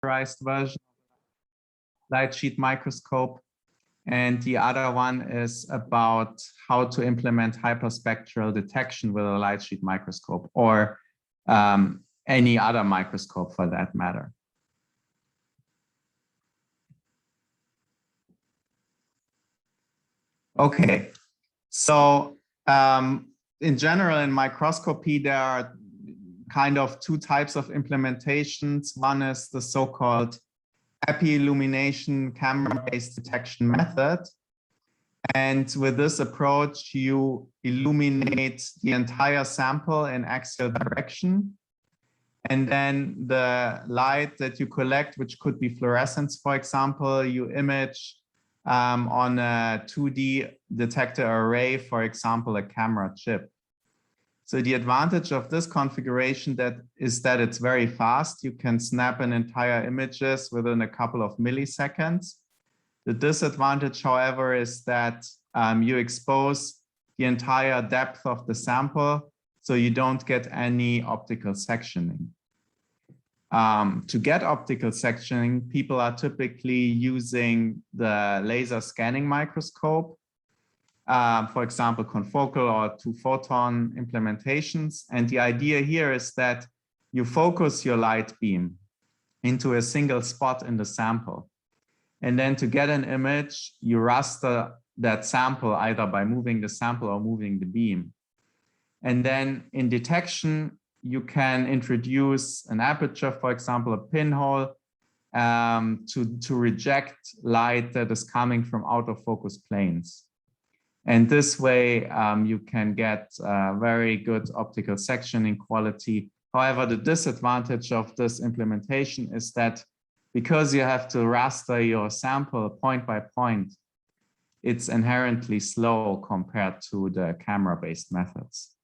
miniaturized version of Lightsheet microscope. And the other one is about how to implement hyperspectral detection with a Lightsheet microscope, or any other microscope for that matter. Okay, so in general, in microscopy, there are kind of two types of implementations. One is the so-called epi-illumination camera-based detection method. And with this approach, you illuminate the entire sample in axial direction. And then the light that you collect, which could be fluorescence, for example, you image on a 2D detector array, for example, a camera chip. So the advantage of this configuration is that it's very fast. You can snap an entire images within a couple of milliseconds. The disadvantage, however, is that you expose the entire depth of the sample, so you don't get any optical sectioning. To get optical sectioning, people are typically using the laser scanning microscope, for example, confocal or two-photon implementations. And the idea here is that you focus your light beam into a single spot in the sample. And then to get an image, you raster that sample either by moving the sample or moving the beam. And then in detection, you can introduce an aperture, for example, a pinhole, to reject light that is coming from out of focus planes. And this way, you can get very good optical sectioning quality. However, the disadvantage of this implementation is that because you have to raster your sample point by point, it's inherently slow compared to the camera-based methods.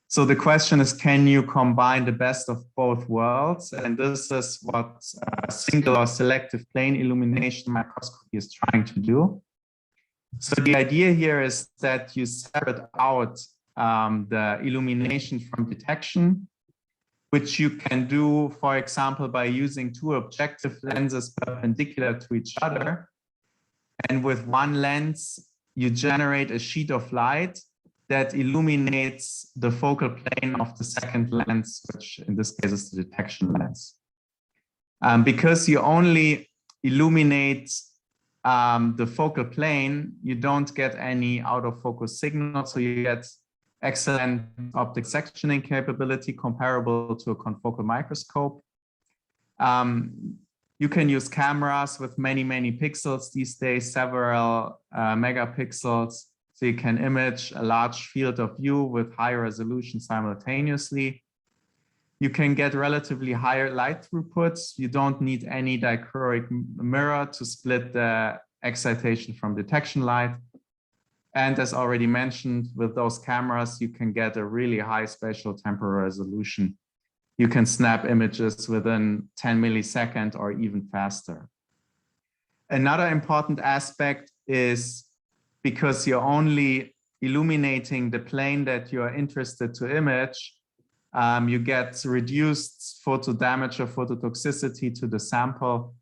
So the question is, can you combine the best of both worlds? And this is what single or selective plane illumination microscopy is trying to do. So the idea here is that you separate out the illumination from detection, which you can do, for example, by using two objective lenses perpendicular to each other. And with one lens, you generate a sheet of light that illuminates the focal plane of the second lens, which in this case is the detection lens. Because you only illuminate the focal plane, you don't get any out of focus signal, so you get excellent optic sectioning capability comparable to a confocal microscope. You can use cameras with many, many pixels these days, several megapixels, so you can image a large field of view with high resolution simultaneously. You can get relatively higher light throughputs. You don't need any dichroic mirror to split the excitation from detection light. And as already mentioned, with those cameras, you can get a really high spatial temporal resolution. You can snap images within 10 milliseconds or even faster. Another important aspect is because you're only illuminating the plane that you're interested to image, you get reduced photo damage or phototoxicity to the sample,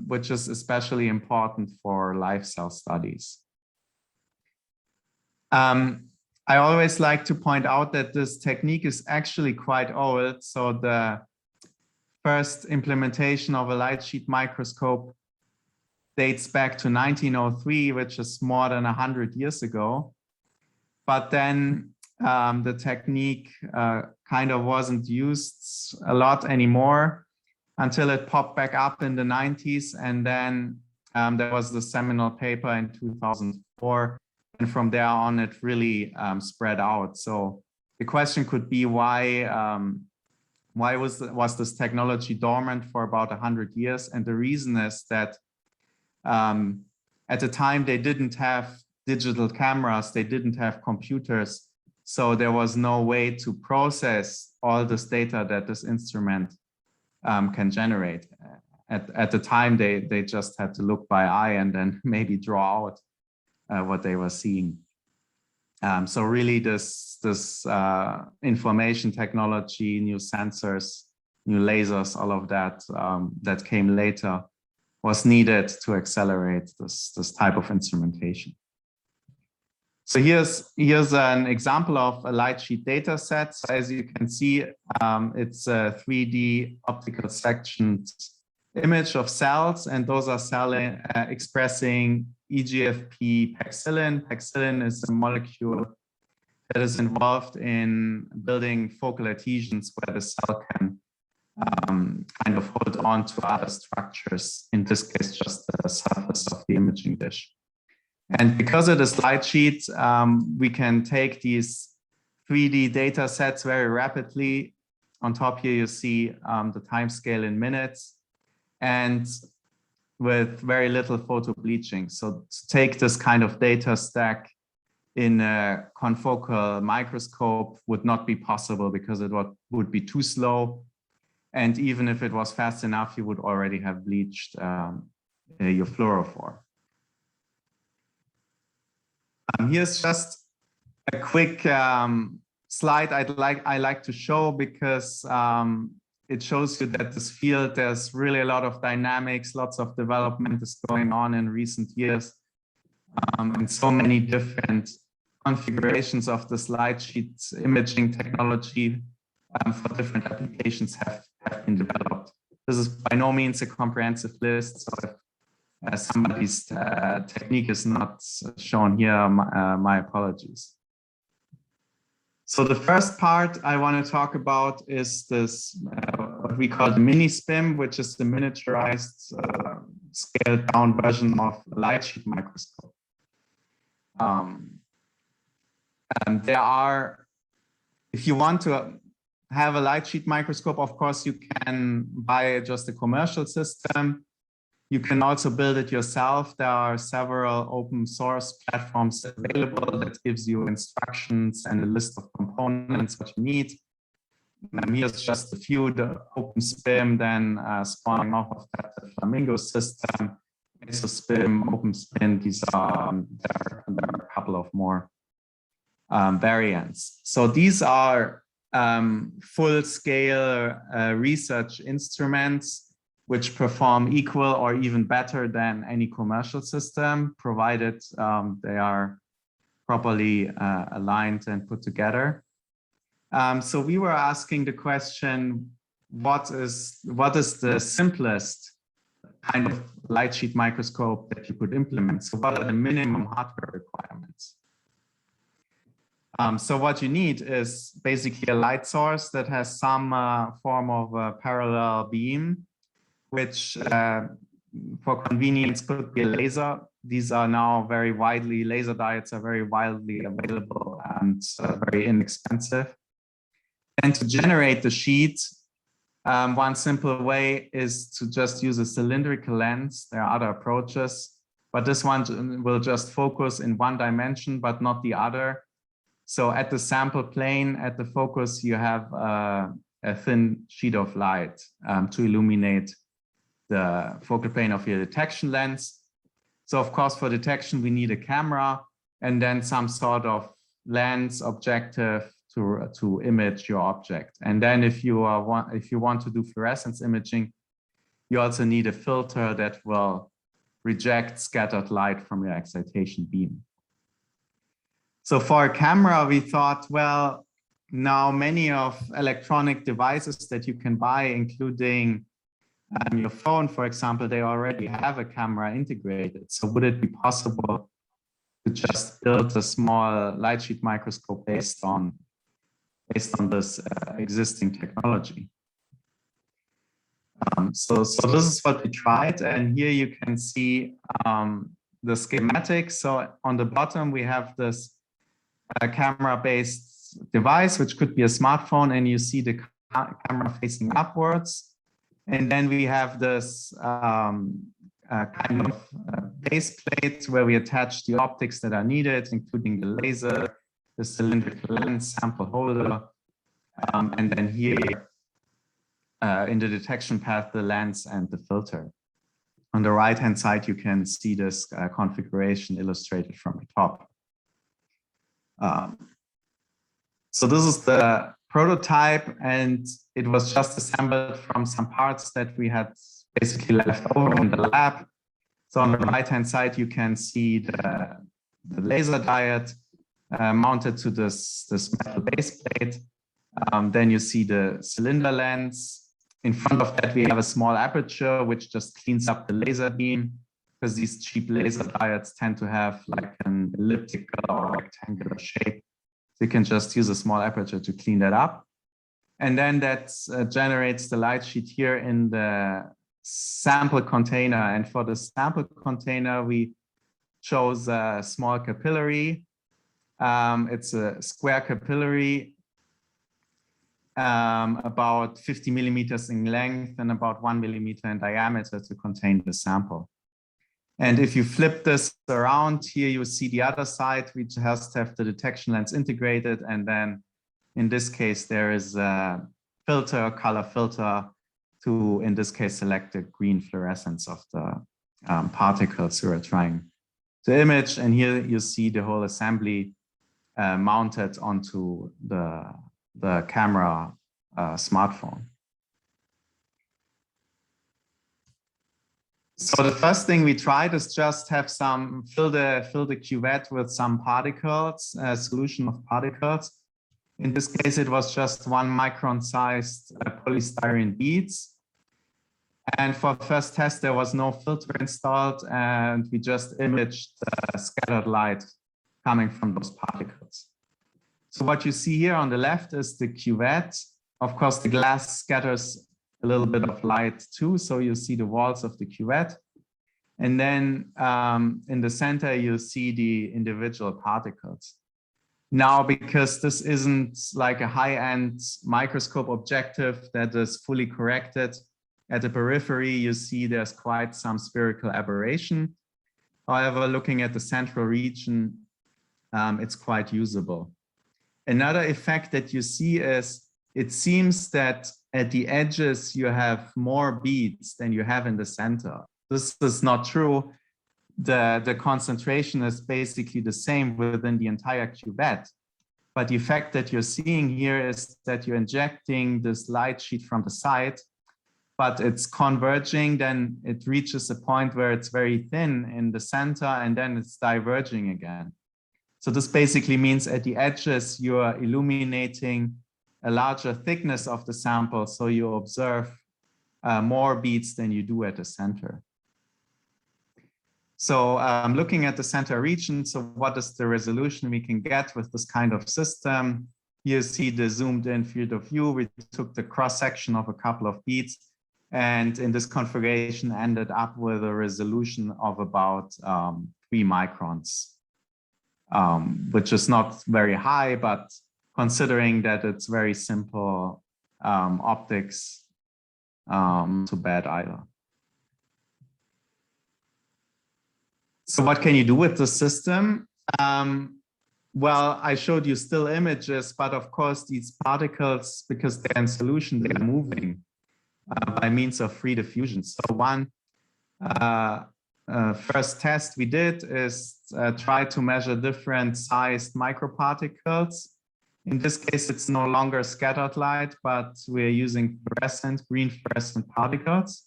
which is especially important for live cell studies. I always like to point out that this technique is actually quite old. So the first implementation of a light sheet microscope dates back to 1903, which is more than 100 years ago. But then the technique kind of wasn't used a lot anymore until it popped back up in the 90s. And then there was the seminal paper in 2004. And from there on, it really spread out. So the question could be why was this technology dormant for about 100 years? And the reason is that at the time, they didn't have digital cameras, they didn't have computers. So there was no way to process all this data that this instrument can generate. At the time, they just had to look by eye and then maybe draw out what they were seeing. So really this information technology, new sensors new lasers, all of that that came later was needed to accelerate this type of instrumentation. So here's an example of a light sheet data set. So as you can see, it's a 3D optical sectioned image of cells, and those are cells expressing EGFP paxillin. Paxillin is a molecule that is involved in building focal adhesions where the cell can kind of hold on to other structures, in this case, just the surface of the imaging dish. And because it is light sheet, we can take these 3D data sets very rapidly. On top here, you see the time scale in minutes and with very little photo bleaching. So to take this kind of data stack in a confocal microscope would not be possible because it would be too slow. And even if it was fast enough, you would already have bleached your fluorophore. Here's just a quick slide I like to show because it shows you that this field, there's really a lot of dynamics, lots of development is going on in recent years. And so many different configurations of this light sheet imaging technology for different applications have been developed. This is by no means a comprehensive list. So if somebody's technique is not shown here, my apologies. So the first part I want to talk about is this, what we call the mini SPIM, which is the miniaturized scaled down version of a light sheet microscope. And there are, if you want to have a light sheet microscope, of course, you can buy just a commercial system. You can also build it yourself. There are several open source platforms available that gives you instructions and a list of components what you need. And here's just a few, the OpenSPIM, then spawning off of that the Flamingo system, MesoSPIM, OpenSPIN. These are, there are a couple of more variants. So these are full-scale research instruments which perform equal or even better than any commercial system, provided they are properly aligned and put together. So we were asking the question, what is the simplest kind of light sheet microscope that you could implement? So what are the minimum hardware requirements? So what you need is basically a light source that has some form of a parallel beam, which for convenience could be a laser. These are now very widely, laser diodes are very widely available and very inexpensive. And to generate the sheet, one simple way is to just use a cylindrical lens. There are other approaches, but this one will just focus in one dimension, but not the other. So at the sample plane, at the focus, you have a thin sheet of light to illuminate the focal plane of your detection lens. So of course, for detection, we need a camera and then some sort of lens objective to image your object. And then if you want to do fluorescence imaging, you also need a filter that will reject scattered light from your excitation beam. So for a camera, we thought, well, now many of electronic devices that you can buy, including your phone, for example, they already have a camera integrated. So would it be possible to just build a small light sheet microscope based on this existing technology? So this is what we tried, and here you can see the schematic. So on the bottom we have this camera-based device, which could be a smartphone, and you see the camera facing upwards. And then we have this kind of base plate where we attach the optics that are needed, including the laser, the cylindrical lens, sample holder, and then here in the detection path, the lens and the filter. On the right-hand side, you can see this configuration illustrated from the top. So this is the prototype, and it was just assembled from some parts that we had basically left over in the lab. So on the right-hand side, you can see the laser diode mounted to this metal base plate. Then you see the cylinder lens. In front of that, we have a small aperture, which just cleans up the laser beam, because these cheap laser diodes tend to have like an elliptical or rectangular shape. So you can just use a small aperture to clean that up. And then that generates the light sheet here in the sample container. And for the sample container, we chose a small capillary. It's a square capillary, about 50 millimeters in length and about 1 millimeter in diameter to contain the sample. And if you flip this around here, you see the other side, which has to have the detection lens integrated. And then in this case, there is a filter, a color filter to, in this case, select the green fluorescence of the particles you are trying to image. And here you see the whole assembly mounted onto the camera smartphone. So the first thing we tried is just have some, fill the cuvette with some particles, a solution of particles. In this case, it was just 1 micron sized polystyrene beads. And for the first test, there was no filter installed, and we just imaged the scattered light coming from those particles. So what you see here on the left is the cuvette. Of course, the glass scatters a little bit of light too, so you see the walls of the cuvette. And then in the center, you see the individual particles. Now, because this isn't like a high-end microscope objective that is fully corrected, at the periphery, you see there's quite some spherical aberration. However, looking at the central region, it's quite usable. Another effect that you see is it seems that at the edges, you have more beads than you have in the center. This is not true. The concentration is basically the same within the entire cuvette. But the effect that you're seeing here is that you're injecting this light sheet from the side, but it's converging, then it reaches a point where it's very thin in the center, and then it's diverging again. So this basically means at the edges, you are illuminating a larger thickness of the sample, so you observe more beads than you do at the center. So looking at the center region, so what is the resolution we can get with this kind of system? You see the zoomed in field of view. We took the cross section of a couple of beads, and in this configuration ended up with a resolution of about 3 microns, which is not very high, but considering that it's very simple optics, too bad either. So what can you do with the system? Well, I showed you still images, but of course these particles, because they're in solution, they are moving by means of free diffusion. So one first test we did is try to measure different sized microparticles. In this case, it's no longer scattered light, but we're using fluorescent, green fluorescent particles.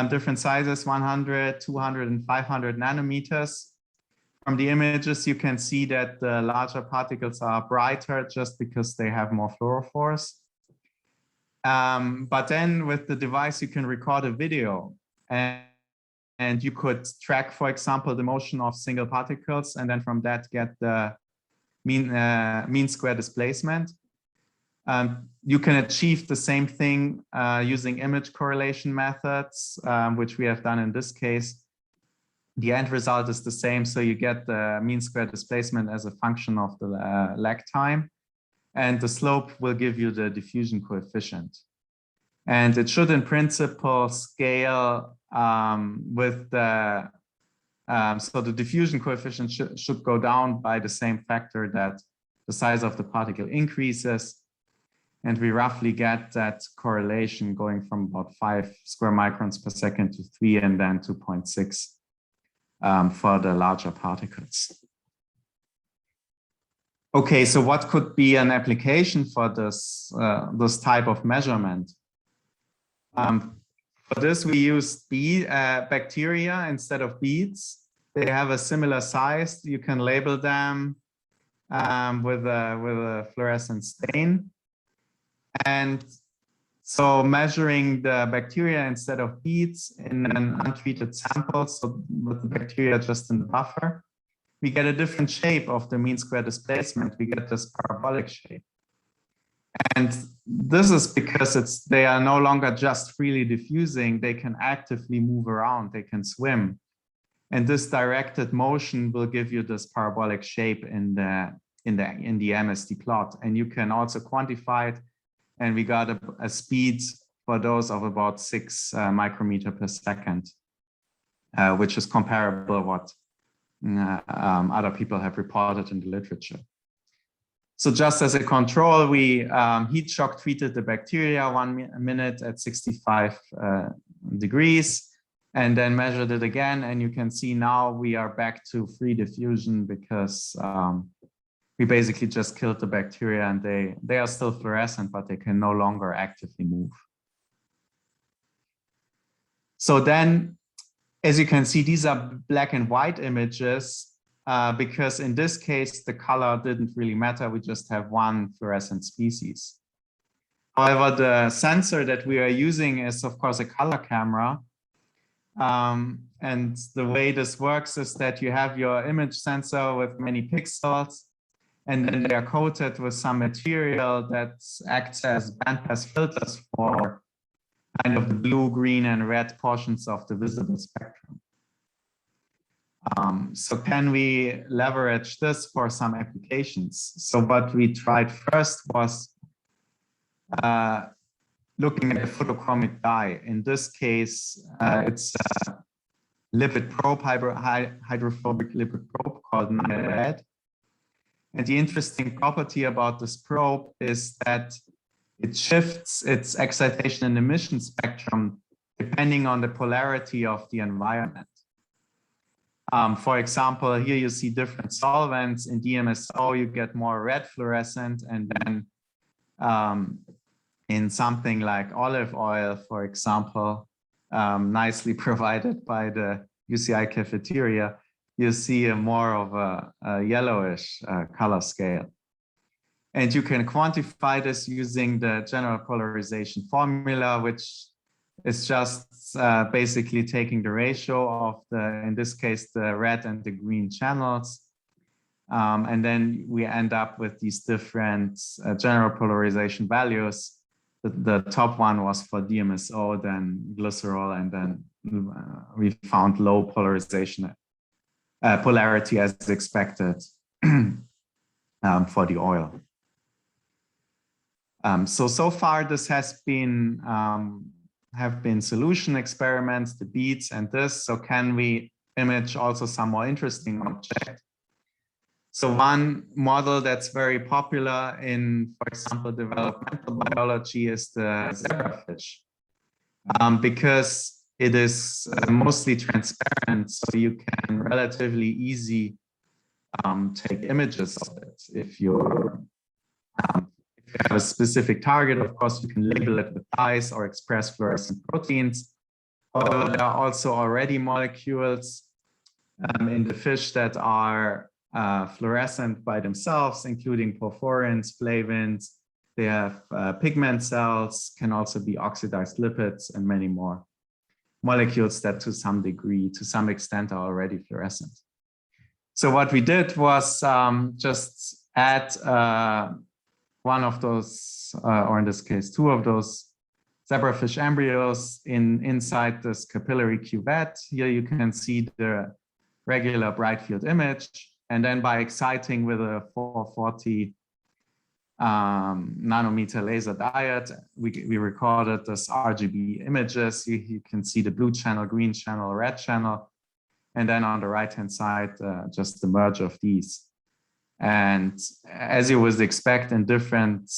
Different sizes, 100, 200, and 500 nanometers. From the images, you can see that the larger particles are brighter just because they have more fluorophores. But then with the device, you can record a video, and you could track, for example, the motion of single particles, and then from that get the mean square displacement. You can achieve the same thing using image correlation methods, which we have done in this case. The end result is the same, so you get the mean square displacement as a function of the lag time, and the slope will give you the diffusion coefficient. And it should, in principle, scale with the, so the diffusion coefficient should go down by the same factor that the size of the particle increases. And we roughly get that correlation going from about 5 square microns per second to 3, and then 2.6 for the larger particles. Okay, so what could be an application for this type of measurement? For this, we use bacteria instead of beads. They have a similar size. You can label them with a fluorescent stain. And so measuring the bacteria instead of beads in an untreated sample, so with the bacteria just in the buffer, we get a different shape of the mean square displacement. We get this parabolic shape. And this is because they are no longer just freely diffusing, they can actively move around, they can swim. And this directed motion will give you this parabolic shape in the MSD plot. And you can also quantify it. And we got a speed for those of about 6 micrometer per second, which is comparable to what other people have reported in the literature. So just as a control, we heat shock treated the bacteria 1 minute at 65 degrees, and then measured it again. And you can see now we are back to free diffusion because we basically just killed the bacteria, and they are still fluorescent, but they can no longer actively move. So then, as you can see, these are black and white images because in this case, the color didn't really matter. We just have one fluorescent species. However, the sensor that we are using is, of course, a color camera. And the way this works is that you have your image sensor with many pixels, and then they are coated with some material that acts as bandpass filters for kind of the blue, green, and red portions of the visible spectrum. So can we leverage this for some applications? So what we tried first was looking at a photochromic dye. In this case, it's a lipid probe, hydrophobic lipid probe called NILED. And the interesting property about this probe is that it shifts its excitation and emission spectrum depending on the polarity of the environment. For example, here you see different solvents. In DMSO, you get more red fluorescent, and then in something like olive oil, for example, nicely provided by the UCI cafeteria, you see more of a yellowish color scale. And you can quantify this using the general polarization formula, which is just basically taking the ratio of in this case, the red and the green channels. And then we end up with these different general polarization values. The top one was for DMSO, then glycerol, and then we found low polarization polarity as expected for the oil. So far this has been have been solution experiments, the beads and this. So can we image also some more interesting object? So one model that's very popular in, for example, developmental biology is the zebrafish, because it is mostly transparent, so you can relatively easy take images of it. If you have a specific target, of course, you can label it with dyes or express fluorescent proteins. However, there are also already molecules in the fish that are fluorescent by themselves, including porphyrins, flavins. They have pigment cells, can also be oxidized lipids, and many more molecules that to some degree, to some extent, are already fluorescent. So what we did was just add one of those, or in this case, 2 of those zebrafish embryos inside this capillary cuvette. Here you can see the regular bright field image. And then by exciting with a 440 nanometer laser diode, we recorded this RGB images. You can see the blue channel, green channel, red channel. And then on the right-hand side, just the merge of these. And as you would expect in different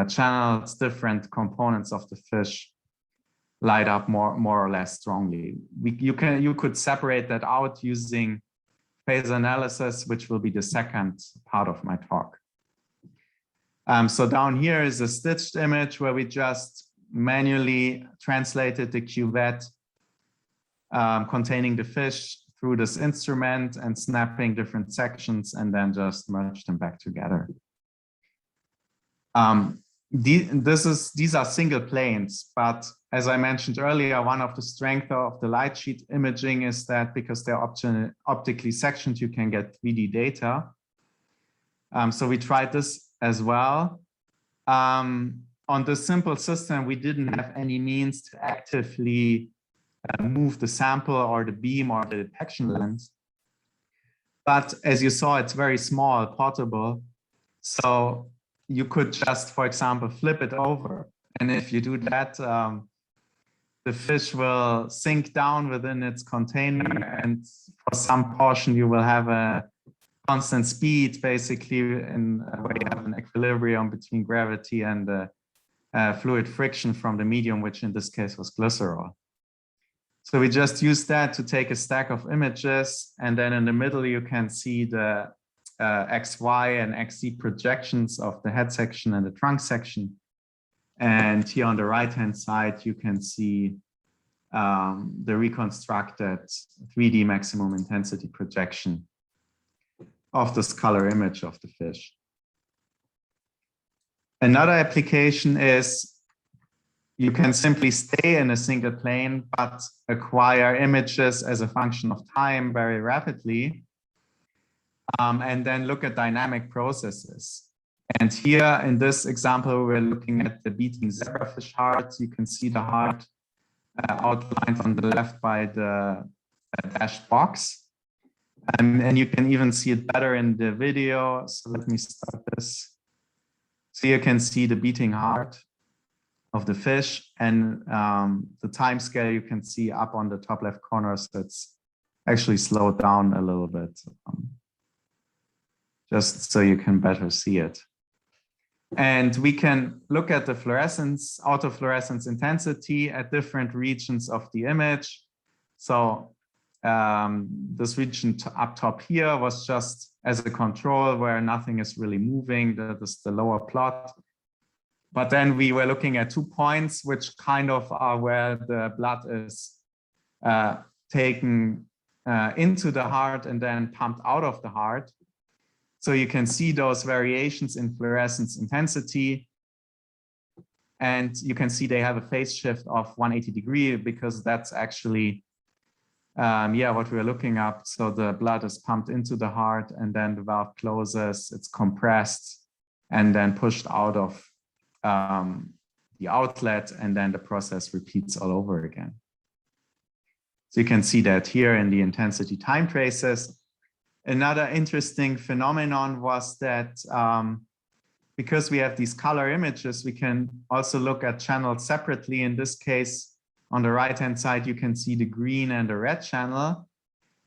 channels, different components of the fish light up more or less strongly. You could separate that out using phase analysis, which will be the second part of my talk. So down here is a stitched image where we just manually translated the cuvette containing the fish through this instrument and snapping different sections and then just merged them back together. These are single planes, but as I mentioned earlier, one of the strengths of the Lightsheet imaging is that because they're optically sectioned, you can get 3D data. So we tried this as well. On this simple system, we didn't have any means to actively move the sample or the beam or the detection lens. But as you saw, it's very small, portable. So you could just, for example, flip it over. And if you do that, the fish will sink down within its container. And for some portion, you will have a constant speed, basically, in where you have an equilibrium between gravity and the fluid friction from the medium, which in this case was glycerol. So we just used that to take a stack of images, and then in the middle you can see the XY and XZ projections of the head section and the trunk section. And here on the right-hand side, you can see the reconstructed 3D maximum intensity projection of this color image of the fish. Another application is you can simply stay in a single plane, but acquire images as a function of time very rapidly, and then look at dynamic processes. And here in this example, we're looking at the beating zebrafish heart. You can see the heart outlined on the left by the dashed box. And you can even see it better in the video. So let me start this. So you can see the beating heart of the fish, and the time scale you can see up on the top left corner. So it's actually slowed down a little bit, just so you can better see it. And we can look at the fluorescence, autofluorescence intensity at different regions of the image. So this region up top here was just as a control where nothing is really moving. That is the lower plot. But then we were looking at 2 points, which kind of are where the blood is taken into the heart and then pumped out of the heart. So you can see those variations in fluorescence intensity. And you can see they have a phase shift of 180 degrees because that's actually what we're looking at. So the blood is pumped into the heart and then the valve closes, it's compressed and then pushed out of the outlet, and then the process repeats all over again. So you can see that here in the intensity time traces. Another interesting phenomenon was that because we have these color images, we can also look at channels separately. In this case, on the right-hand side, you can see the green and the red channel,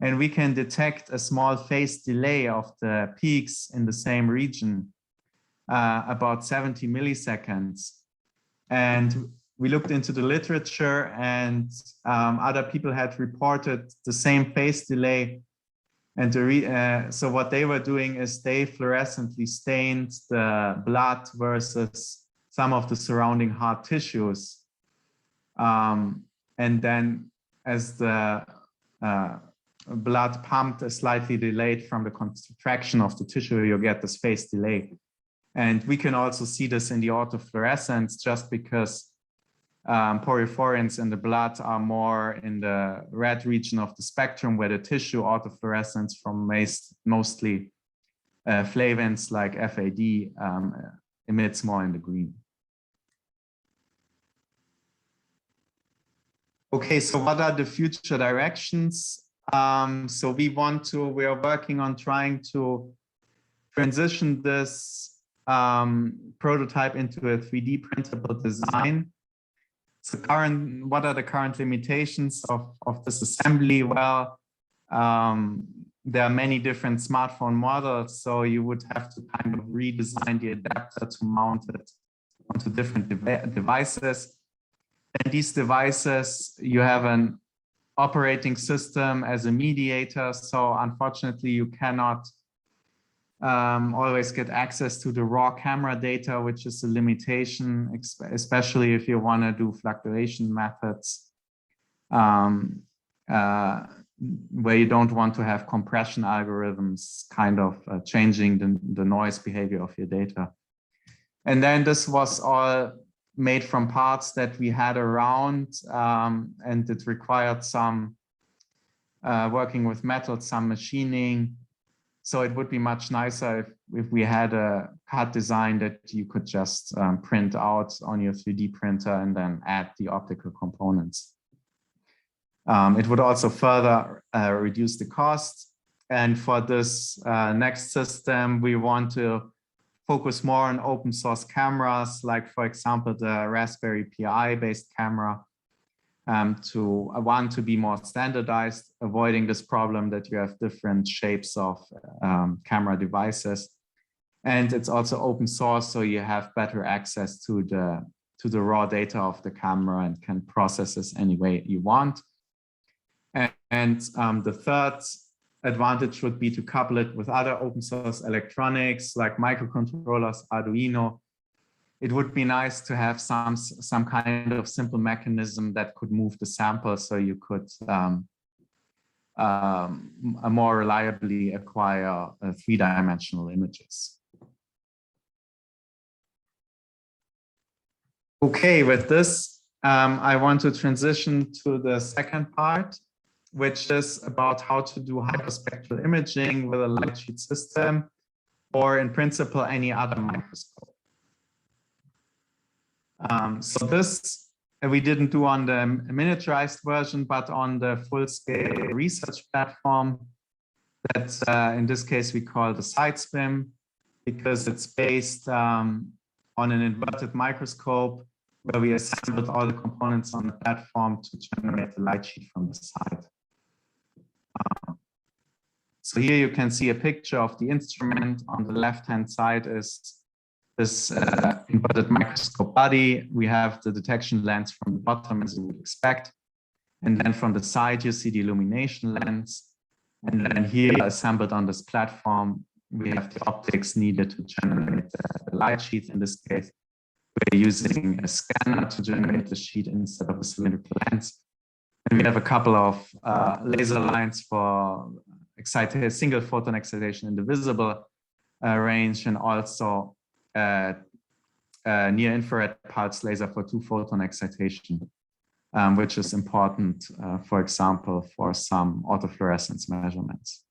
and we can detect a small phase delay of the peaks in the same region, about 70 milliseconds. And we looked into the literature, and other people had reported the same phase delay. And so what they were doing is they fluorescently stained the blood versus some of the surrounding heart tissues. And then as the blood pumped is slightly delayed from the contraction of the tissue, you get this phase delay. And we can also see this in the autofluorescence just because porphyrins in the blood are more in the red region of the spectrum, where the tissue autofluorescence from mostly flavins like FAD emits more in the green. Okay, so what are the future directions? So we are working on trying to transition this prototype into a 3D printable design. So what are the current limitations of this assembly? Well, there are many different smartphone models, so you would have to kind of redesign the adapter to mount it onto different devices. And these devices, you have an operating system as a mediator. So unfortunately, you cannot always get access to the raw camera data, which is a limitation, especially if you want to do fluctuation methods, where you don't want to have compression algorithms kind of changing the noise behavior of your data. And then this was all made from parts that we had around, and it required some working with metal, some machining. So it would be much nicer if we had a CAD design that you could just print out on your 3D printer and then add the optical components. It would also further reduce the cost. And for this next system, we want to focus more on open source cameras, like, for example, the Raspberry Pi based camera, to be more standardized, avoiding this problem that you have different shapes of camera devices. And it's also open source, so you have better access to the raw data of the camera and can process this any way you want. And the third advantage would be to couple it with other open source electronics like microcontrollers, Arduino. It would be nice to have some kind of simple mechanism that could move the sample, so you could more reliably acquire three-dimensional images. Okay, with this, I want to transition to the second part, which is about how to do hyperspectral imaging with a light sheet system, or in principle, any other microscope. So this we didn't do on the miniaturized version, but on the full-scale research platform that in this case we call the SideSpim, because it's based on an inverted microscope where we assembled all the components on the platform to generate the light sheet from the side. So here you can see a picture of the instrument. On the left-hand side is this inverted microscope body. We have the detection lens from the bottom, as you would expect. And then from the side, you see the illumination lens. And then here, assembled on this platform, we have the optics needed to generate the light sheet. In this case, we're using a scanner to generate the sheet instead of a cylindrical lens. And we have a couple of laser lines for single photon excitation in the visible range, and also near infrared pulse laser for 2-photon excitation, which is important, for example, for some autofluorescence measurements.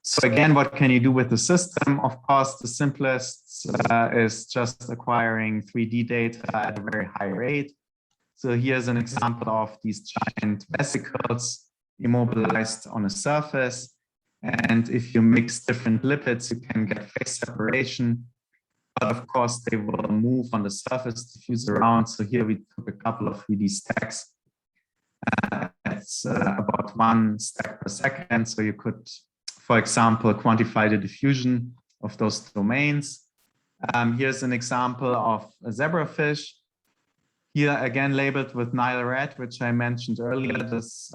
So again, what can you do with the system? Of course, the simplest is just acquiring 3D data at a very high rate. So here's an example of these giant vesicles immobilized on a surface. And if you mix different lipids, you can get phase separation. But of course, they will move on the surface, diffuse around. So here we took a couple of 3D stacks. It's about 1 stack per second. So you could, for example, quantify the diffusion of those domains. Here's an example of a zebrafish. Here again labeled with Nile red, which I mentioned earlier, this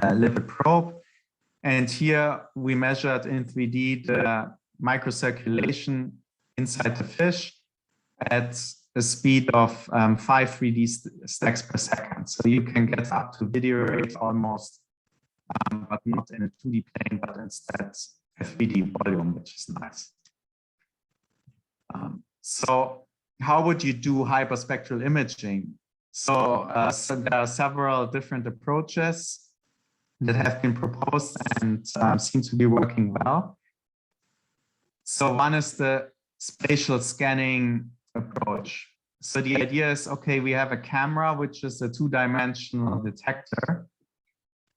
lipid probe. And here we measured in 3D the microcirculation inside the fish at a speed of 5 3D stacks per second. So you can get up to video rate almost, but not in a 2D plane, but instead a 3D volume, which is nice. So how would you do hyperspectral imaging? So there are several different approaches that have been proposed and seem to be working well. So one is the spatial scanning approach. So the idea is, okay, we have a camera, which is a 2-dimensional detector.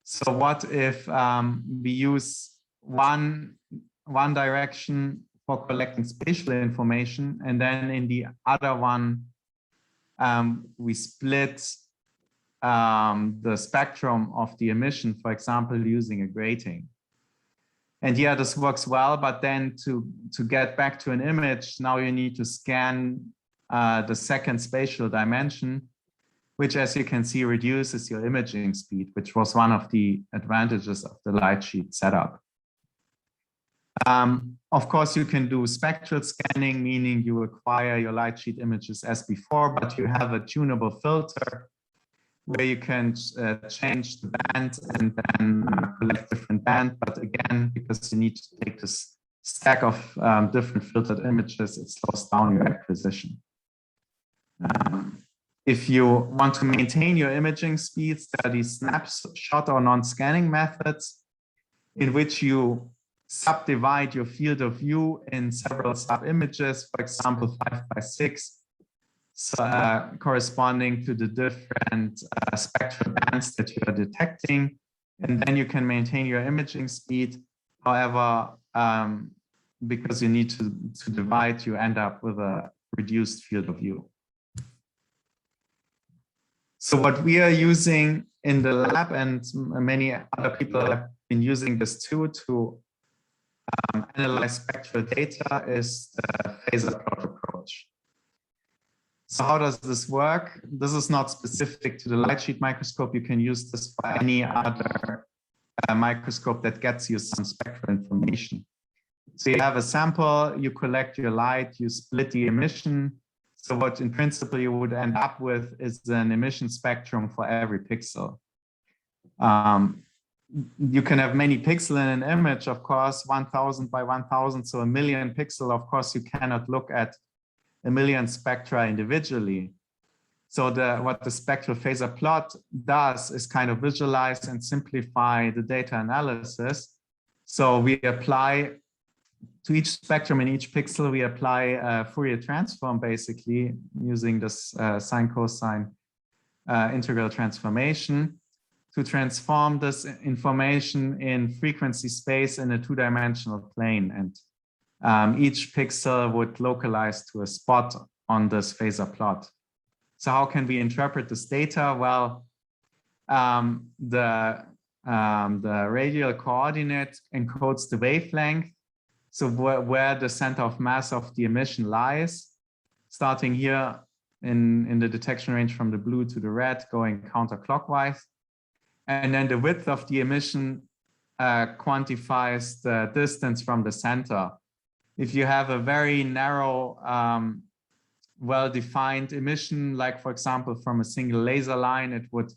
So what if we use one direction for collecting spatial information, and then in the other one, we split the spectrum of the emission, for example, using a grating. And yeah, this works well, but then to get back to an image, now you need to scan the second spatial dimension, which, as you can see, reduces your imaging speed, which was one of the advantages of the Lightsheet setup. Of course, you can do spectral scanning, meaning you acquire your Lightsheet images as before, but you have a tunable filter where you can change the band and then collect different band. But again, because you need to take this stack of different filtered images, it slows down your acquisition. If you want to maintain your imaging speeds, there are these snapshot or non-scanning methods in which you subdivide your field of view in several sub-images, for example, 5 by 6, so, corresponding to the different spectral bands that you are detecting. And then you can maintain your imaging speed. However, because you need to divide, you end up with a reduced field of view. So what we are using in the lab, and many other people have been using this too, to analyze spectral data, is the phasor plot approach. So how does this work? This is not specific to the Lightsheet microscope. You can use this for any other microscope that gets you some spectral information. So you have a sample, you collect your light, you split the emission. So what in principle you would end up with is an emission spectrum for every pixel. You can have many pixels in an image, of course, 1000 by 1000, so a million pixel. Of course, you cannot look at a million spectra individually. So what the spectral phasor plot does is kind of visualize and simplify the data analysis. So we apply to each spectrum in each pixel, we apply a Fourier transform, basically using this sine cosine integral transformation to transform this information in frequency space in a two-dimensional plane. And each pixel would localize to a spot on this phasor plot. So how can we interpret this data? Well, the radial coordinate encodes the wavelength. So where the center of mass of the emission lies, starting here in the detection range from the blue to the red, going counterclockwise. And then the width of the emission quantifies the distance from the center. If you have a very narrow, well-defined emission, like for example, from a single laser line, it would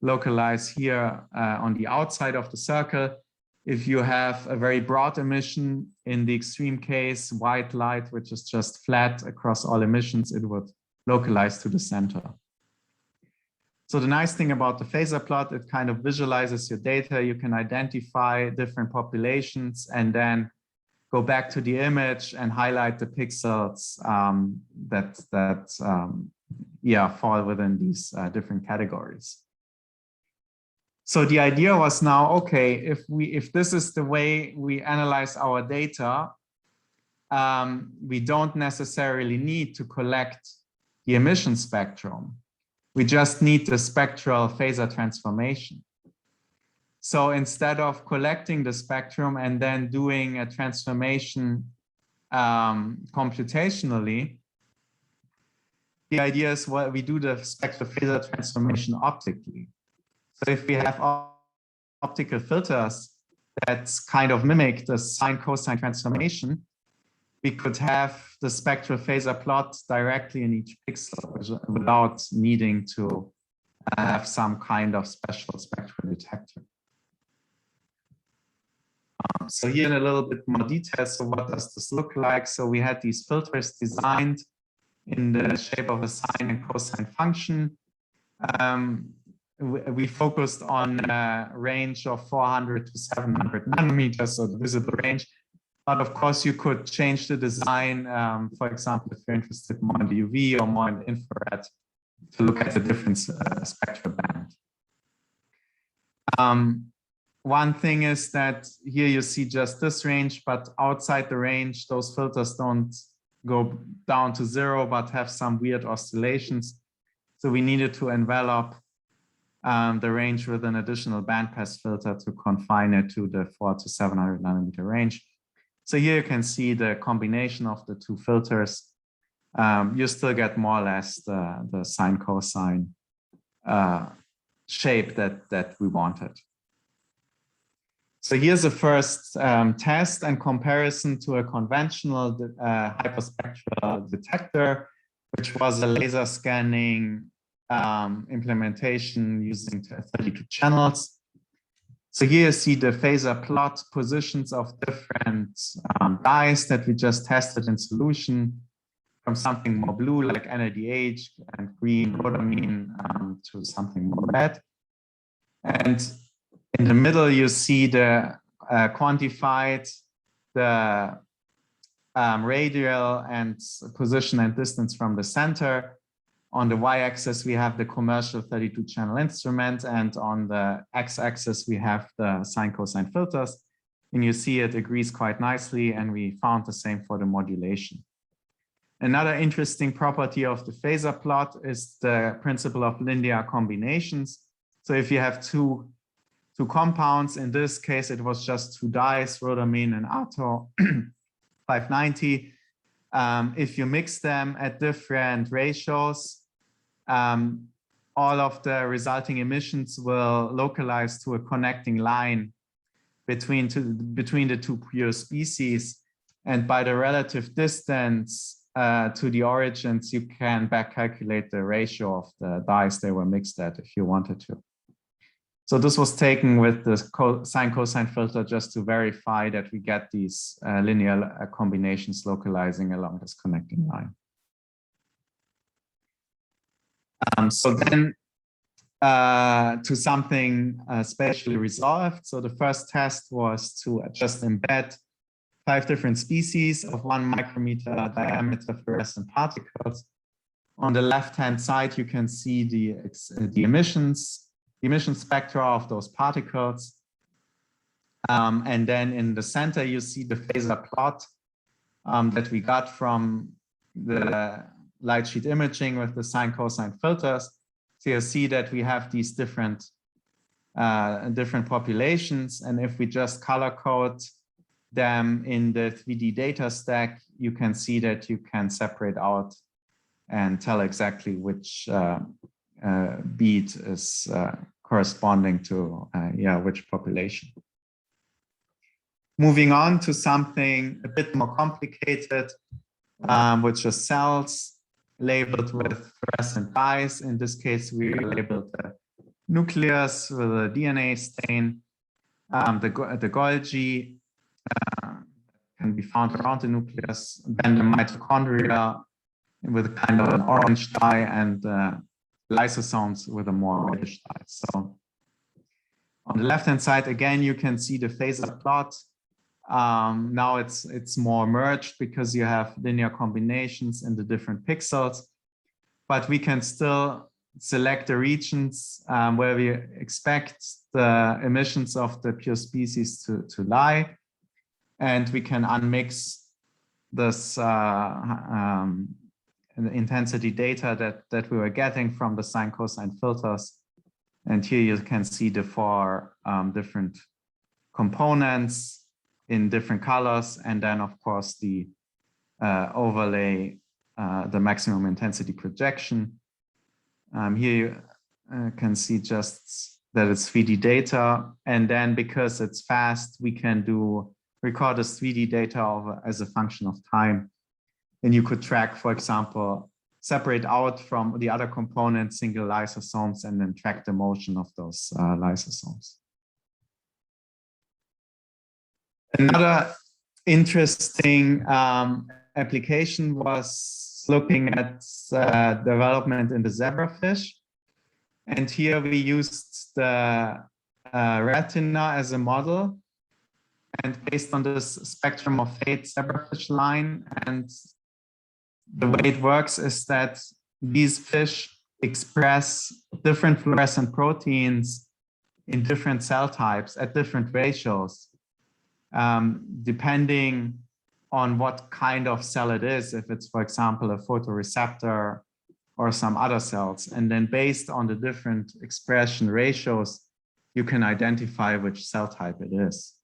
localize here on the outside of the circle. If you have a very broad emission, in the extreme case, white light, which is just flat across all emissions, it would localize to the center. So the nice thing about the phasor plot, it kind of visualizes your data. You can identify different populations and then go back to the image and highlight the pixels that fall within these different categories. So the idea was now, okay, if this is the way we analyze our data, we don't necessarily need to collect the emission spectrum. We just need the spectral phasor transformation. So instead of collecting the spectrum and then doing a transformation computationally, the idea is, well, we do the spectral phasor transformation optically. So if we have optical filters that kind of mimic the sine cosine transformation, we could have the spectral phasor plot directly in each pixel without needing to have some kind of special spectral detector. So here in a little bit more detail, so what does this look like? So we had these filters designed in the shape of a sine and cosine function. We focused on a range of 400 to 700 nanometers, so the visible range. But of course, you could change the design, for example, if you're interested more in the UV or more in the infrared, to look at the different spectral band. One thing is that here you see just this range, but outside the range, those filters don't go down to 0, but have some weird oscillations. So we needed to envelop the range with an additional bandpass filter to confine it to the 400 to 700 nanometer range. So here you can see the combination of the two filters. You still get more or less the sine cosine shape that we wanted. So here's the first test and comparison to a conventional hyperspectral detector, which was a laser scanning implementation using 32 channels. So here you see the phasor plot positions of different dyes that we just tested in solution, from something more blue like NADH and green rhodamine to something more red. And in the middle, you see the quantified the radial and position and distance from the center. On the y-axis, we have the commercial 32-channel instrument, and on the x-axis, we have the sine cosine filters. And you see it agrees quite nicely, and we found the same for the modulation. Another interesting property of the phasor plot is the principle of linear combinations. So if you have two compounds, in this case, it was just two dyes, rhodamine and Arto 590. If you mix them at different ratios, all of the resulting emissions will localize to a connecting line between the two pure species. And by the relative distance to the origins, you can back calculate the ratio of the dyes they were mixed at if you wanted to. So this was taken with the sine cosine filter just to verify that we get these linear combinations localizing along this connecting line. So then to something spatially resolved. So the first test was to just embed 5 different species of 1 micrometer diameter fluorescent particles. On the left-hand side, you can see the emission spectra of those particles. And then in the center, you see the phasor plot that we got from the Lightsheet Imaging with the sine cosine filters. So you see that we have these different populations. And if we just color code them in the 3D data stack, you can see that you can separate out and tell exactly which bead is corresponding to which population. Moving on to something a bit more complicated, which is cells labeled with fluorescent dyes. In this case, we labeled the nucleus with a DNA stain. The Golgi can be found around the nucleus, then the mitochondria with kind of an orange dye, and lysosomes with a more reddish dye. So on the left-hand side, again, you can see the phasor plot. Now it's more merged because you have linear combinations in the different pixels, but we can still select the regions where we expect the emissions of the pure species to lie, and we can unmix this intensity data that we were getting from the sine cosine filters. And here you can see the 4 different components in different colors, and then of course the overlay, the maximum intensity projection. Here you can see just that it's 3D data, and then because it's fast, we can record this 3D data as a function of time. And you could track, for example, separate out from the other components single lysosomes and then track the motion of those lysosomes. Another interesting application was looking at development in the zebrafish. And here we used the retina as a model. And based on this spectrum of 8 zebrafish line, and the way it works is that these fish express different fluorescent proteins in different cell types at different ratios, depending on what kind of cell it is, if it's, for example, a photoreceptor or some other cells. And then based on the different expression ratios, you can identify which cell type it is.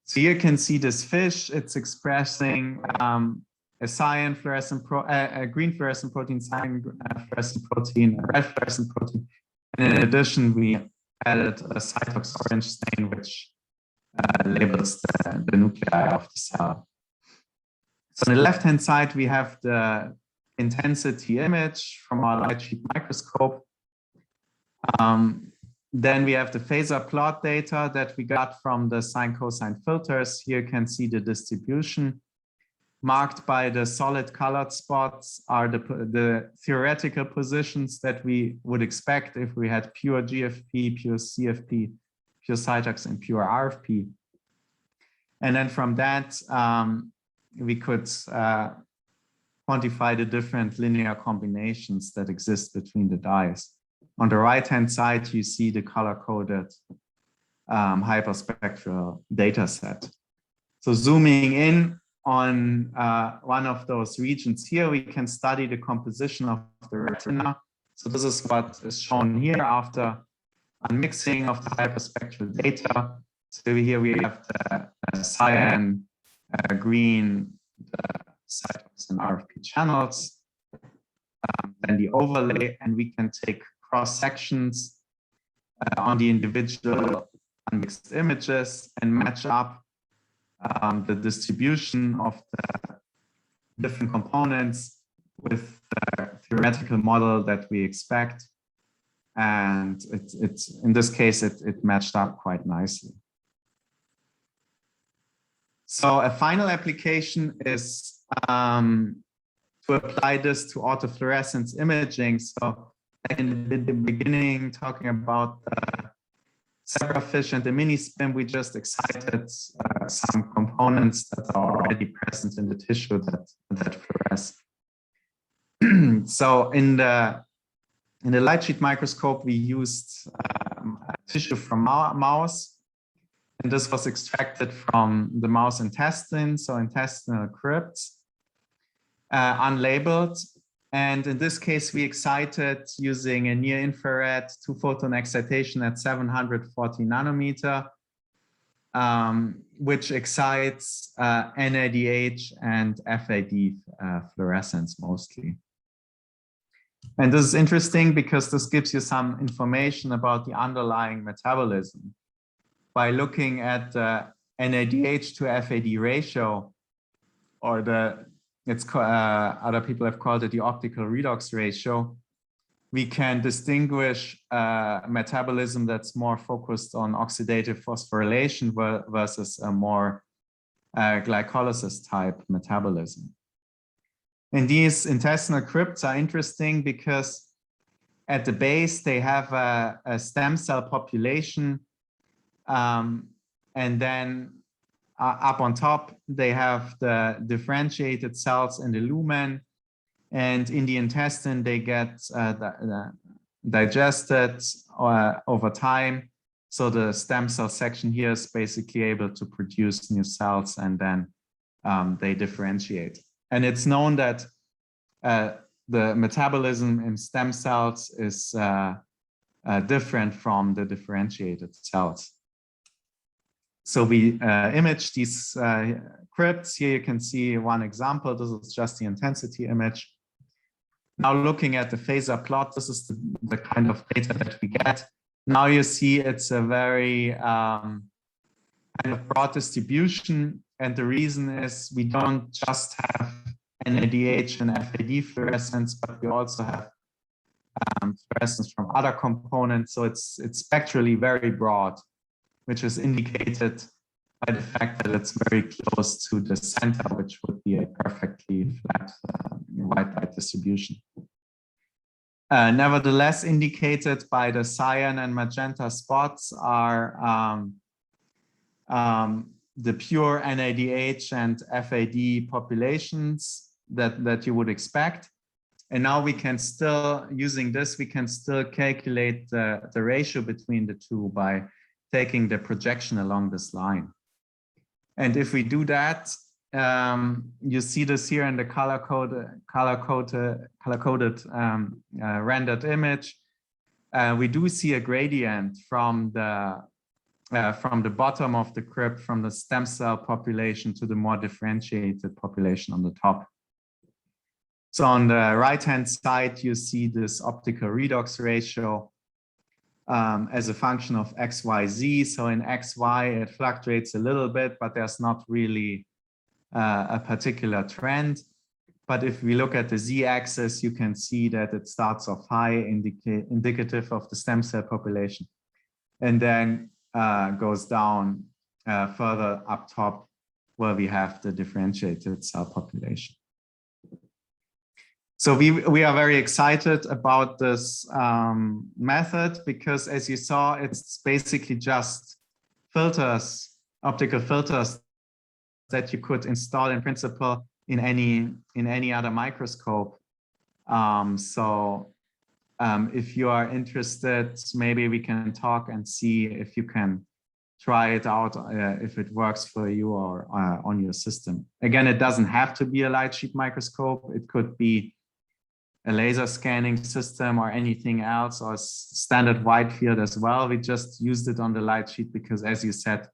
So you can see this fish, it's expressing a cyan fluorescent a green fluorescent protein, cyan fluorescent protein, a red fluorescent protein. And in addition, we added a cytox orange stain, which labels the nuclei of the cell. So on the left-hand side, we have the intensity image from our Lightsheet microscope. Then we have the phasor plot data that we got from the sine cosine filters. Here you can see the distribution. Marked by the solid colored spots are the theoretical positions that we would expect if we had pure GFP, pure CFP, pure cytox, and pure RFP. And then from that, we could quantify the different linear combinations that exist between the dyes. On the right-hand side, you see the color-coded hyperspectral data set. So zooming in on one of those regions here, we can study the composition of the retina. So this is what is shown here after unmixing of the hyperspectral data. So here we have the cyan, green, the cytox and RFP channels, then the overlay, and we can take cross sections on the individual unmixed images and match up the distribution of the different components with the theoretical model that we expect. And it's in this case, it matched up quite nicely. So a final application is to apply this to autofluorescence imaging. So in the beginning, talking about the zebrafish and the mini-SPIM, we just excited some components that are already present in the tissue that fluoresce. So in the Lightsheet microscope, we used tissue from mouse, and this was extracted from the mouse intestine, so intestinal crypts, unlabeled. And in this case, we excited using a near-infrared 2-photon excitation at 740 nanometer, which excites NADH and FAD fluorescence mostly. And this is interesting because this gives you some information about the underlying metabolism. By looking at the NADH to FAD ratio, or other people have called it the optical redox ratio, we can distinguish metabolism that's more focused on oxidative phosphorylation versus a more glycolysis type metabolism. And these intestinal crypts are interesting because at the base, they have a stem cell population. And then up on top, they have the differentiated cells in the lumen. And in the intestine, they get digested over time. So the stem cell section here is basically able to produce new cells, and then they differentiate. And it's known that the metabolism in stem cells is different from the differentiated cells. So we image these crypts. Here you can see one example. This is just the intensity image. Now looking at the phasor plot, this is the kind of data that we get. Now you see it's a very kind of broad distribution. And the reason is we don't just have NADH and FAD fluorescence, but we also have fluorescence from other components. So it's spectrally very broad, which is indicated by the fact that it's very close to the center, which would be a perfectly flat white light distribution. Nevertheless, indicated by the cyan and magenta spots are the pure NADH and FAD populations that you would expect. And now we can still, using this, we can still calculate the ratio between the two by taking the projection along this line. And if we do that, you see this here in the color-coded rendered image. We do see a gradient from the bottom of the crypt, from the stem cell population to the more differentiated population on the top. So on the right-hand side, you see this optical redox ratio as a function of x, y, z. So in x, y, it fluctuates a little bit, but there's not really a particular trend. But if we look at the z-axis, you can see that it starts off high, indicative of the stem cell population, and then goes down further up top, where we have the differentiated cell population. So we are very excited about this method because, as you saw, it's basically just filters, optical filters that you could install in principle in any other microscope. If you are interested, maybe we can talk and see if you can try it out, if it works for you or on your system. Again, it doesn't have to be a light sheet microscope. It could be a laser scanning system or anything else, or standard wide field as well. We just used it on the light sheet because, as you said,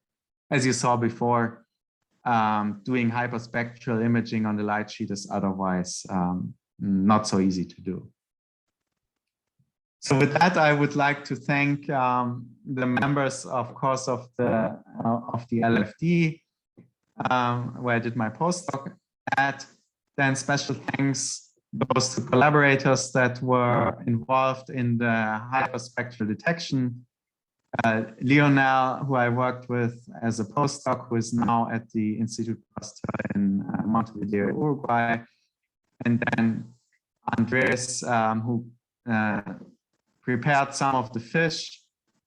as you saw before, doing hyperspectral imaging on the light sheet is otherwise not so easy to do. So with that, I would like to thank the members, of course, of the LFD, where I did my postdoc at. Then special thanks goes to collaborators that were involved in the hyperspectral detection. Lionel, who I worked with as a postdoc, who is now at the Instituto Pasteur in Montevideo, Uruguay. And then Andres, who prepared some of the fish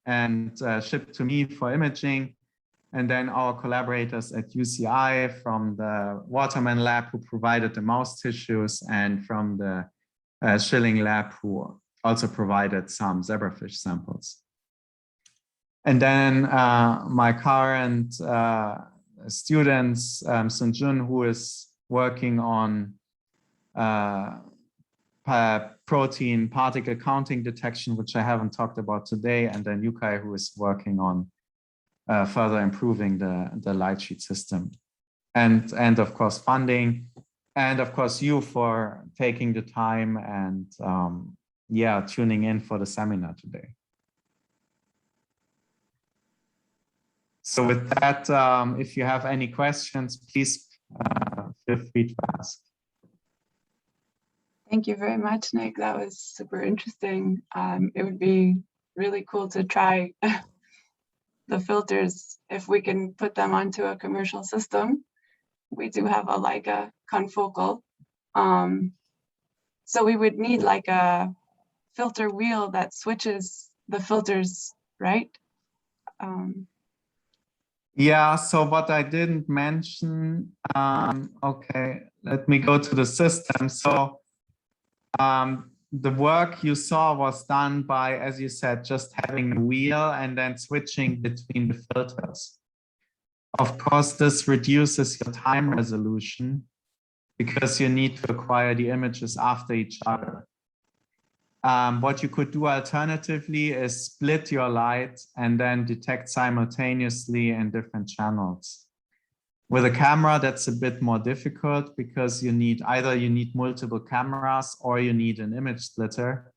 and shipped to me for imaging. And then our collaborators at UCI from the Waterman lab, who provided the mouse tissues, and from the Schilling lab, who also provided some zebrafish samples. And then my current students, Sun Jun, who is working on protein particle counting detection, which I haven't talked about today, and then Yukai, who is working on further improving the light sheet system, and of course funding, and of course you for taking the time and tuning in for the seminar today. So with that, if you have any questions, please feel free to ask. Thank you very much, Nick. That was super interesting. It would be really cool to try the filters if we can put them onto a commercial system. We do have a Leica confocal. So we would need like a filter wheel that switches the filters, right? Yeah, so what I didn't mention, okay, let me go to the system. So the work you saw was done by, as you said, just having a wheel and then switching between the filters. Of course, this reduces your time resolution because you need to acquire the images after each other. What you could do alternatively is split your light and then detect simultaneously in different channels. With a camera, that's a bit more difficult because you need either multiple cameras or you need an image splitter.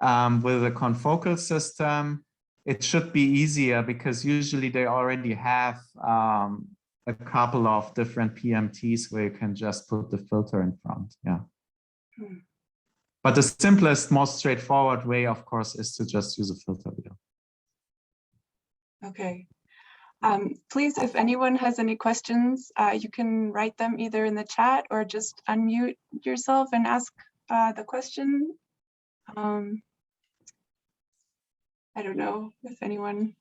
With a confocal system, it should be easier because usually they already have a couple of different PMTs where you can just put the filter in front. Yeah. But the simplest, most straightforward way, of course, is to just use a filter wheel. Okay. Please, if anyone has any questions, you can write them either in the chat or just unmute yourself and ask the question. I don't know if anyone.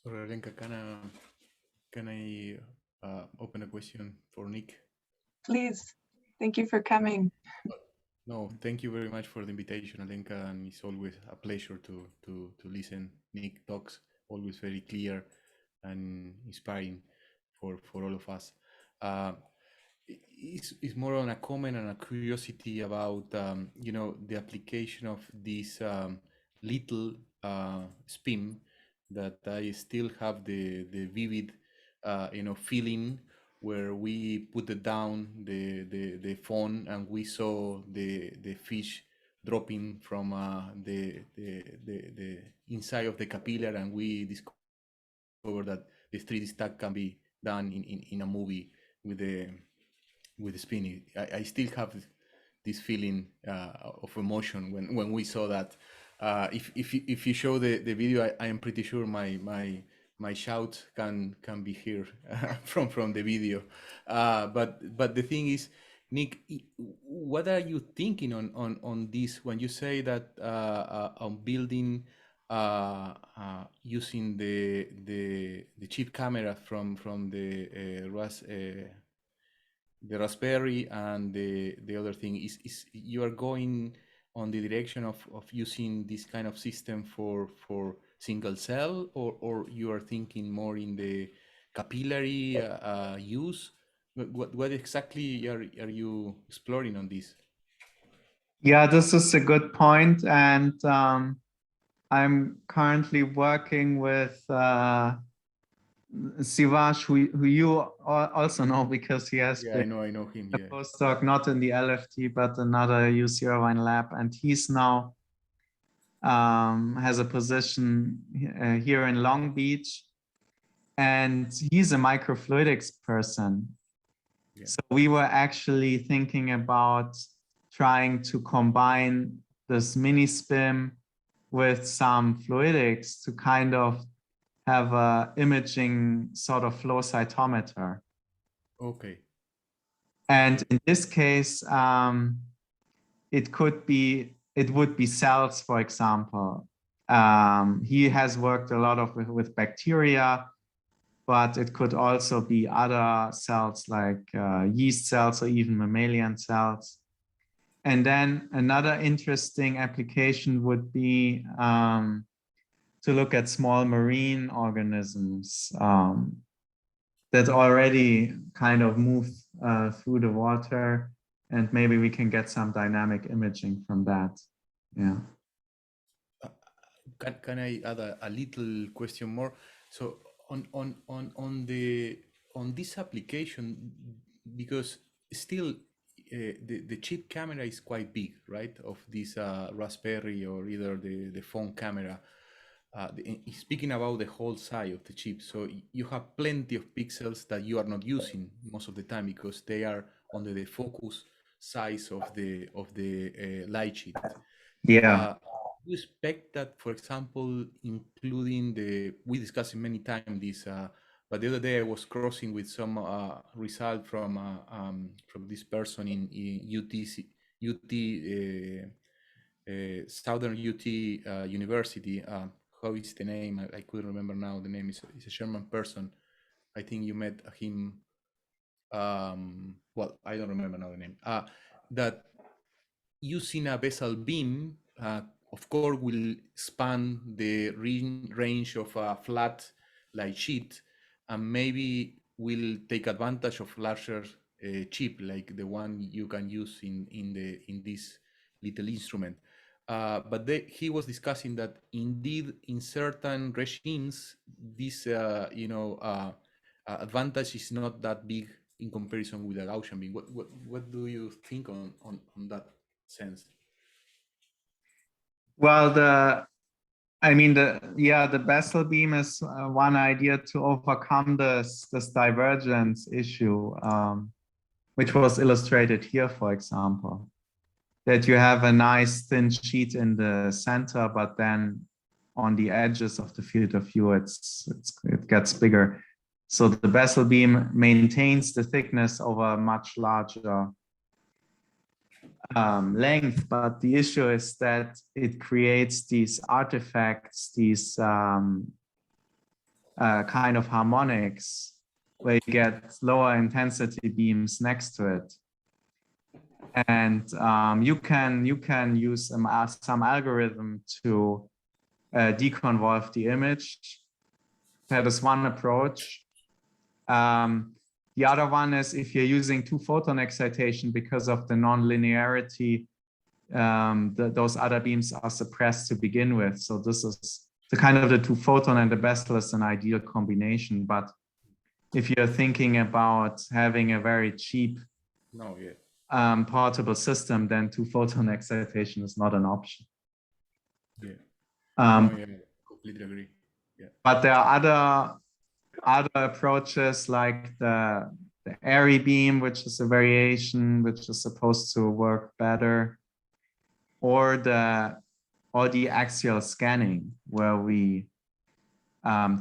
Sorry, Alenka, can I open a question for Nick? Please, thank you for coming. No, thank you very much for the invitation, Alenka, and it's always a pleasure to listen. Nick talks always very clear and inspiring for all of us. It's more on a comment and a curiosity about the application of these little spin that I still have the vivid feeling where we put it down the phone and we saw the fish dropping from the inside of the capillary, and we discovered that the 3D stack can be done in a movie with the spinning. I still have this feeling of emotion when we saw that. If you show the video, I am pretty sure my shout can be heard from the video. But the thing is, Nick, what are you thinking on this when you say that on building using the chip camera from the Raspberry, and the other thing is you are going on the direction of using this kind of system for single cell, or you are thinking more in the capillary use? What exactly are you exploring on this? Yeah, this is a good point, and I'm currently working with Sivash, who you also know because he has been I know him. a postdoc, not in the LFT, but another UC Irvine lab, and he's now has a position here in Long Beach, and he's a microfluidics person. Yeah. So we were actually thinking about trying to combine this mini SPIM with some fluidics to kind of have a imaging sort of flow cytometer. Okay. And in this case, it would be cells, for example. He has worked a lot with bacteria, but it could also be other cells like yeast cells or even mammalian cells. And then another interesting application would be to look at small marine organisms that already kind of move through the water, and maybe we can get some dynamic imaging from that. Yeah. Can I add a little question more? So on this application, because still the chip camera is quite big, right? Of this Raspberry or either the phone camera. Speaking about the whole size of the chip, so you have plenty of pixels that you are not using most of the time because they are under the focus size of the light sheet. Yeah. You expect that, for example, including we discussed it many times this, but the other day I was crossing with some result from this person in Southern UT University. How is the name? I couldn't remember now. The name is a German person. I think you met him. Well, I don't remember now the name. That using a vessel beam, of course, will span the range of a flat light sheet, and maybe will take advantage of larger chip like the one you can use in this little instrument. But he was discussing that indeed in certain regimes, this advantage is not that big in comparison with a Gaussian beam. What do you think on that sense? Well, the Bessel beam is one idea to overcome this divergence issue, which was illustrated here, for example, that you have a nice thin sheet in the center, but then on the edges of the field of view, it gets bigger. So the Bessel beam maintains the thickness over a much larger length, but the issue is that it creates these artifacts, these kind of harmonics where you get lower intensity beams next to it. And you can use some algorithm to deconvolve the image. That is one approach. The other one is if you're using two photon excitation because of the non-linearity those other beams are suppressed to begin with. So this is the kind of the two photon and the bezel is an ideal combination. But if you're thinking about having a very cheap portable system, then two photon excitation is not an option. Completely agree. But there are other approaches like the airy beam, which is a variation which is supposed to work better, or the axial scanning, where we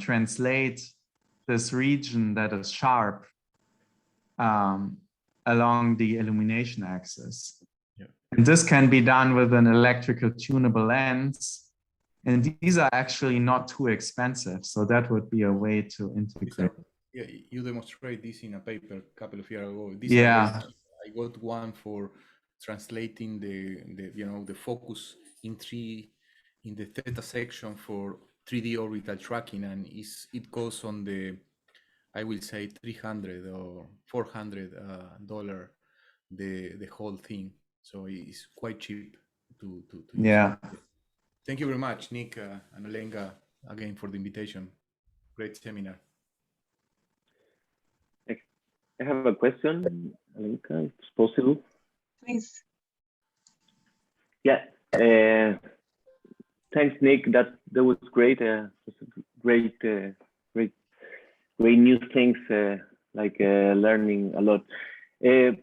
translate this region that is sharp along the illumination axis. And this can be done with an electrical tunable lens. And these are actually not too expensive. So that would be a way to integrate. You demonstrate this in a paper a couple of years ago. I got one for translating the focus in the theta section for 3D orbital tracking, and it goes on the, I will say, $300 or $400 the whole thing. So it's quite cheap to use. Thank you very much, Nick and Olenka, again for the invitation. Great seminar. I have a question, Olenka, if it's possible. Please. Yeah. Thanks, Nick. That was great. Great new things, learning a lot. I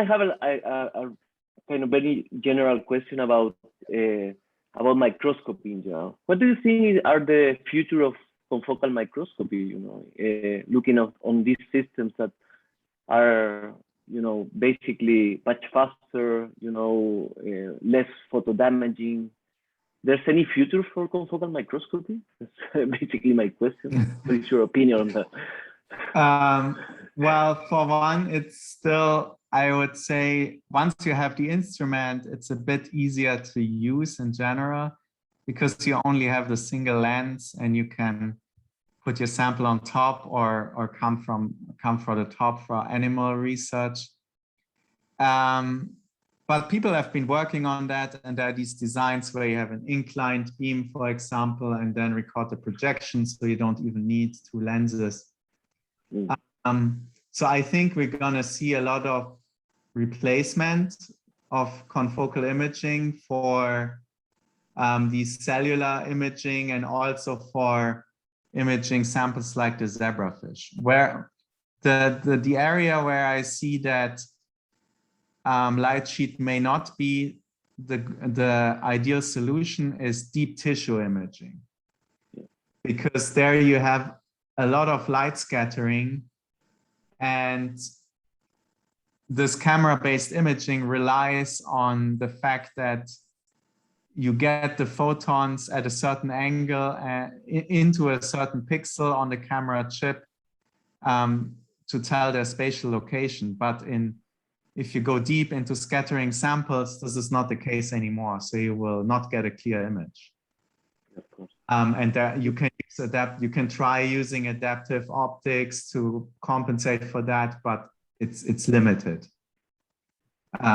have a kind of very general question about microscopy in general. What do you think are the future of confocal microscopy? Looking on these systems that are, basically much faster, less photo damaging. There's any future for confocal microscopy? That's basically my question. What is your opinion on that? Well, for one, it's still, I would say, once you have the instrument, it's a bit easier to use in general because you only have the single lens and you can put your sample on top or come from the top for animal research. But people have been working on that, and there are these designs where you have an inclined beam, for example, and then record the projection, so you don't even need two lenses. So I think we're gonna see a lot of replacement of confocal imaging for these cellular imaging and also for imaging samples like the zebrafish, where the area where I see that Lightsheet may not be the ideal solution is deep tissue imaging, because there you have a lot of light scattering, and this camera-based imaging relies on the fact that you get the photons at a certain angle into a certain pixel on the camera chip to tell their spatial location. But if you go deep into scattering samples, this is not the case anymore. So you will not get a clear image. Of course. And there you can you can try using adaptive optics to compensate for that, but it's limited.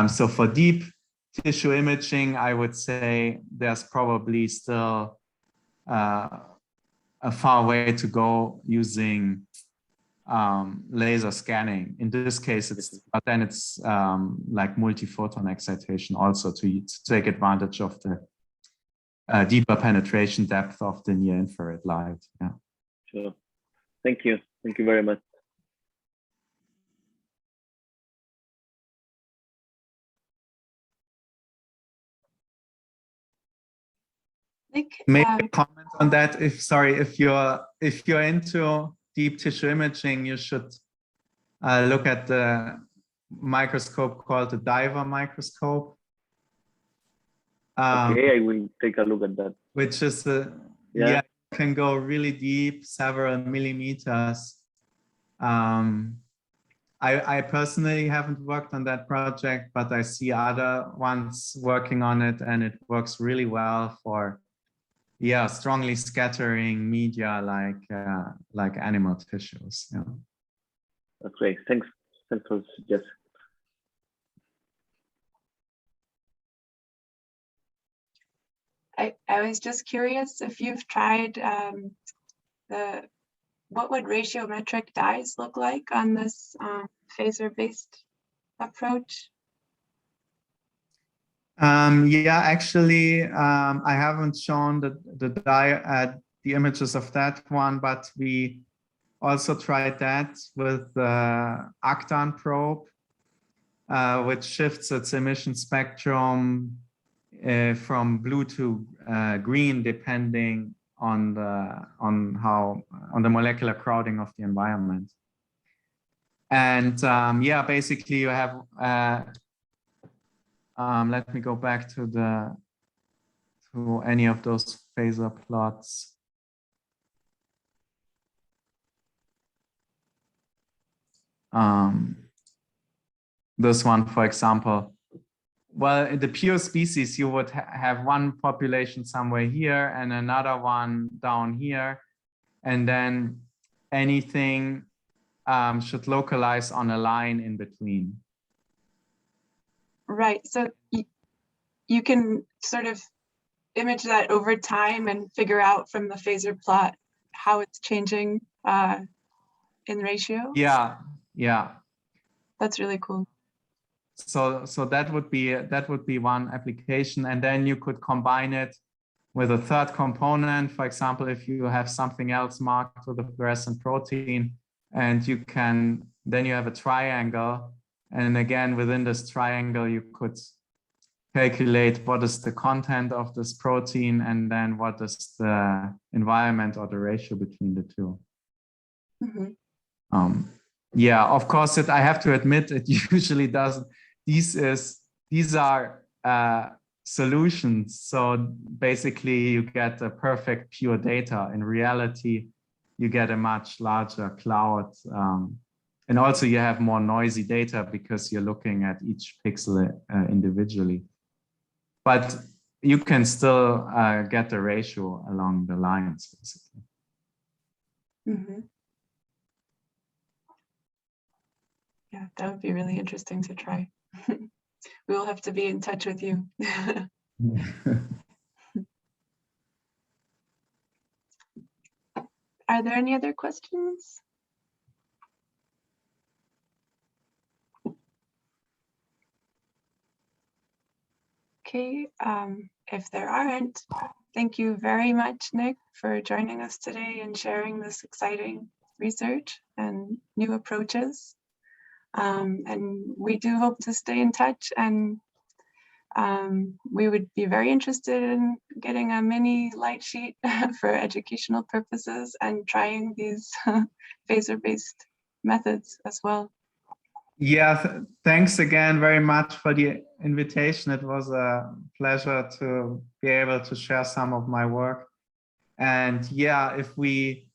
So for deep tissue imaging, I would say there's probably still a far way to go using laser scanning. In this case, but then it's like multi-photon excitation also to take advantage of the deeper penetration depth of the near infrared light. Yeah. Sure. Thank you. Thank you very much. Nick, maybe comment on that. If you're into deep tissue imaging, you should look at the microscope called the diver microscope. Okay, I will take a look at that. Which is can go really deep, several millimeters. I personally haven't worked on that project, but I see other ones working on it, and it works really well for strongly scattering media like animal tissues. Yeah. That's great. Thanks for the suggestion. I was just curious if you've tried what would ratiometric dyes look like on this phaser-based approach? Yeah, actually, I haven't shown the images of that one, but we also tried that with the Actan probe, which shifts its emission spectrum from blue to green, depending on the molecular crowding of the environment. And yeah, basically you have. Let me go back to any of those phasor plots. This one, for example. Well, in the pure species, you would have one population somewhere here and another one down here. And then anything should localize on a line in between. Right, so you can sort of image that over time and figure out from the phasor plot how it's changing in ratio? Yeah, yeah. That's really cool. So that would be one application, and then you could combine it with a third component. For example, if you have something else marked with a fluorescent protein, and then you have a triangle, and again within this triangle you could calculate what is the content of this protein, and then what is the environment or the ratio between the two. Mm-hmm. Yeah, of course, I have to admit it usually doesn't. These are solutions. So basically you get a perfect pure data. In reality, you get a much larger cloud. And also you have more noisy data because you're looking at each pixel individually. But you can still get the ratio along the lines, basically. Mm-hmm. Yeah, that would be really interesting to try. We will have to be in touch with you. Are there any other questions? Okay, if there aren't, thank you very much, Nick, for joining us today and sharing this exciting research and new approaches. And we do hope to stay in touch, and we would be very interested in getting a mini light sheet for educational purposes and trying these phaser-based methods as well. Yeah, thanks again very much for the invitation. It was a pleasure to be able to share some of my work. And yeah, if we,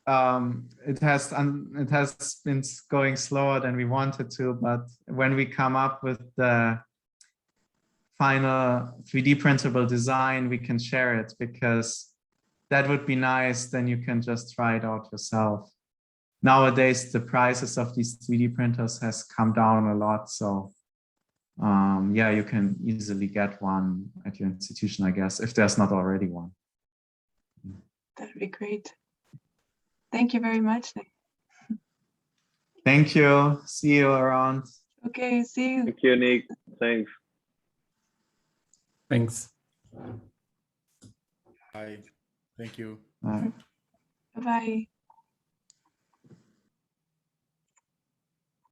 it has been going slower than we wanted to, but when we come up with the final 3D printable design, we can share it, because that would be nice. Then you can just try it out yourself. Nowadays, the prices of these 3D printers has come down a lot. So yeah, you can easily get one at your institution, I guess, if there's not already one. That would be great. Thank you very much, Nick. Thank you. See you around. Okay, see you. Thank you, Nick. Thanks. Thanks. Bye. Thank you. Bye. Bye-bye.